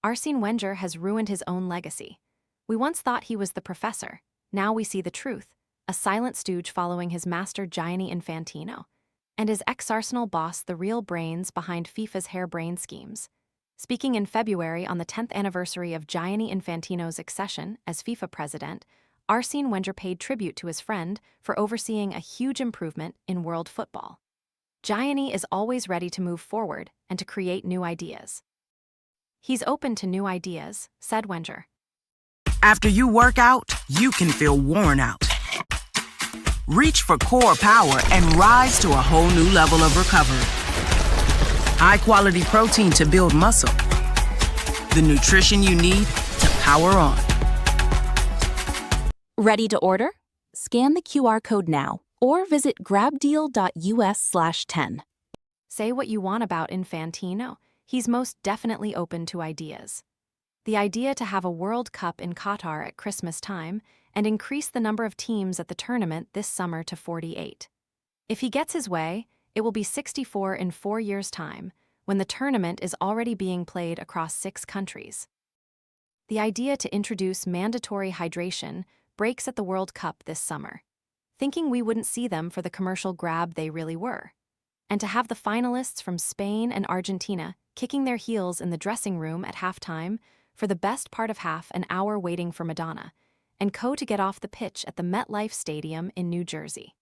Arsene Wenger has ruined his own legacy. We once thought he was the professor. Now we see the truth, a silent stooge following his master Gianni Infantino, and his ex-Arsenal boss the real brains behind FIFA's hare-brained schemes. Speaking in February on the 10th anniversary of Gianni Infantino's accession as FIFA president, Arsene Wenger paid tribute to his friend for overseeing a huge improvement in world football. Gianni is always ready to move forward and to create new ideas. He's open to new ideas, said Wenger. After you work out, you can feel worn out. Reach for core power and rise to a whole new level of recovery. High-quality protein to build muscle. The nutrition you need to power on. Ready to order? Scan the QR code now or visit grabdeal.us/10. Say what you want about Infantino. He's most definitely open to ideas. The idea to have a World Cup in Qatar at Christmas time and increase the number of teams at the tournament this summer to 48. If he gets his way, it will be 64 in 4 years' time, when the tournament is already being played across 6 countries. The idea to introduce mandatory hydration breaks at the World Cup this summer, thinking we wouldn't see them for the commercial grab they really were. And to have the finalists from Spain and Argentina kicking their heels in the dressing room at halftime for the best part of half an hour waiting for Madonna, and to get off the pitch at the MetLife Stadium in New Jersey.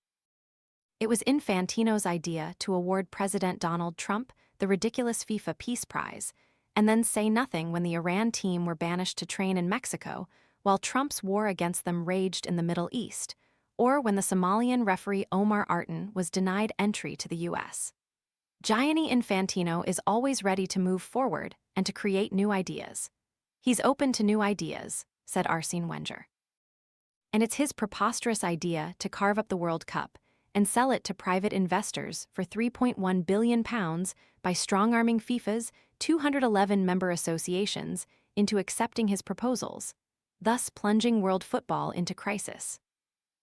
It was Infantino's idea to award President Donald Trump the ridiculous FIFA Peace Prize, and then say nothing when the Iran team were banished to train in Mexico while Trump's war against them raged in the Middle East, or when the Somalian referee Omar Artan was denied entry to the U.S. Gianni Infantino is always ready to move forward and to create new ideas. He's open to new ideas, said Arsene Wenger. And it's his preposterous idea to carve up the World Cup and sell it to private investors for £3.1 billion by strong-arming FIFA's 211 member associations into accepting his proposals, thus plunging world football into crisis.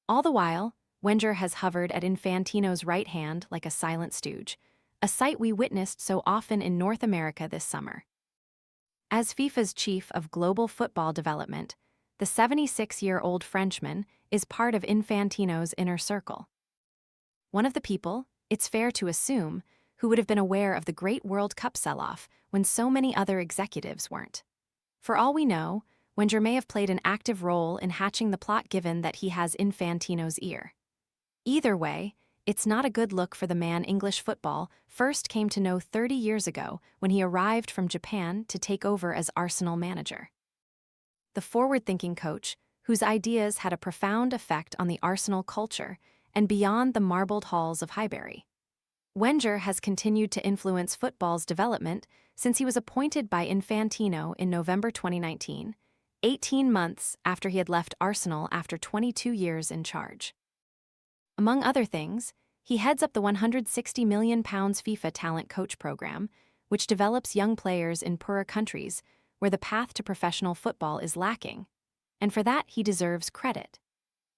All the while, Wenger has hovered at Infantino's right hand like a silent stooge, a sight we witnessed so often in North America this summer. As FIFA's chief of global football development, the 76-year-old Frenchman is part of Infantino's inner circle. One of the people, it's fair to assume, who would have been aware of the great World Cup sell-off when so many other executives weren't. For all we know, Wenger may have played an active role in hatching the plot given that he has Infantino's ear. Either way, it's not a good look for the man English football first came to know 30 years ago when he arrived from Japan to take over as Arsenal manager. The forward-thinking coach, whose ideas had a profound effect on the Arsenal culture and beyond the marbled halls of Highbury. Wenger has continued to influence football's development since he was appointed by Infantino in November 2019, 18 months after he had left Arsenal after 22 years in charge. Among other things, he heads up the £160 million FIFA Talent Coach Program, which develops young players in poorer countries where the path to professional football is lacking, and for that he deserves credit.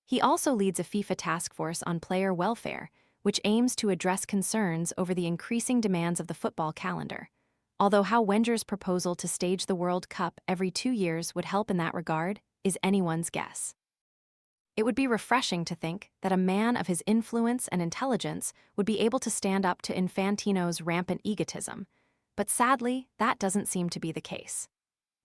He also leads a FIFA task force on player welfare, which aims to address concerns over the increasing demands of the football calendar, although how Wenger's proposal to stage the World Cup every 2 years would help in that regard is anyone's guess. It would be refreshing to think that a man of his influence and intelligence would be able to stand up to Infantino's rampant egotism, but sadly, that doesn't seem to be the case.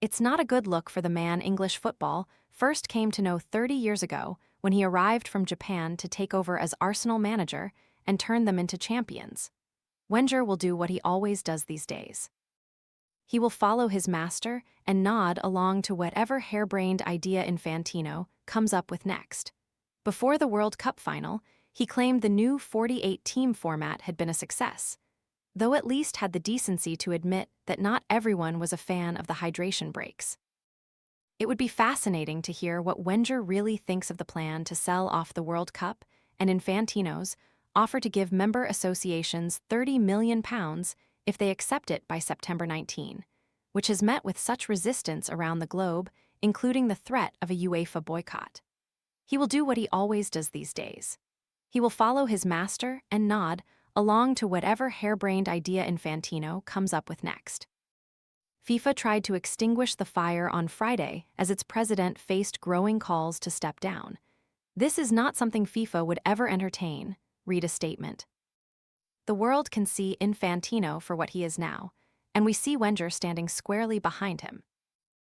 It's not a good look for the man English football first came to know 30 years ago when he arrived from Japan to take over as Arsenal manager and turn them into champions. Wenger will do what he always does these days. He will follow his master and nod along to whatever hare-brained idea Infantino comes up with next. Before the World Cup final, he claimed the new 48-team format had been a success, though at least had the decency to admit that not everyone was a fan of the hydration breaks. It would be fascinating to hear what Wenger really thinks of the plan to sell off the World Cup and Infantino's offer to give member associations £30 million if they accept it by September 19, which has met with such resistance around the globe, including the threat of a UEFA boycott. He will do what he always does these days. He will follow his master and nod along to whatever hare-brained idea Infantino comes up with next. FIFA tried to extinguish the fire on Friday as its president faced growing calls to step down. "This is not something FIFA would ever entertain," read a statement. The world can see Infantino for what he is now, and we see Wenger standing squarely behind him.